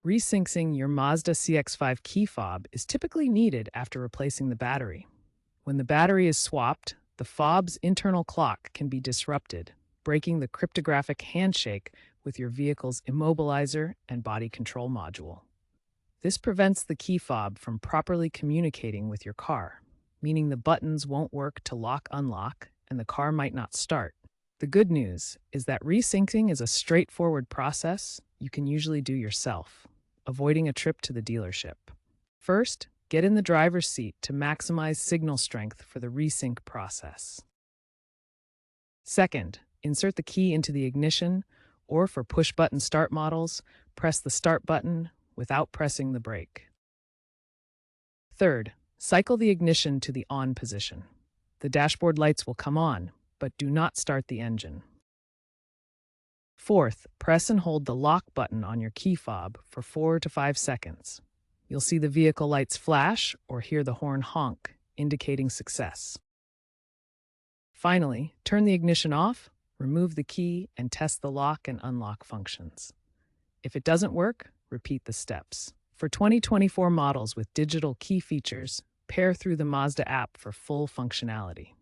Resyncing your Mazda CX-5 key fob is typically needed after replacing the battery. When the battery is swapped, the fob's internal clock can be disrupted, breaking the cryptographic handshake with your vehicle's immobilizer and body control module. This prevents the key fob from properly communicating with your car, meaning the buttons won't work to lock-unlock and the car might not start. The good news is that resyncing is a straightforward process you can usually do yourself, avoiding a trip to the dealership. First, get in the driver's seat to maximize signal strength for the resync process. Second, insert the key into the ignition, or for push-button start models, press the start button without pressing the brake. Third, cycle the ignition to the on position. The dashboard lights will come on, but do not start the engine. Fourth, press and hold the lock button on your key fob for 4 to 5 seconds. You'll see the vehicle lights flash or hear the horn honk, indicating success. Finally, turn the ignition off, remove the key, and test the lock and unlock functions. If it doesn't work, repeat the steps. For 2024 models with digital key features, pair through the Mazda app for full functionality.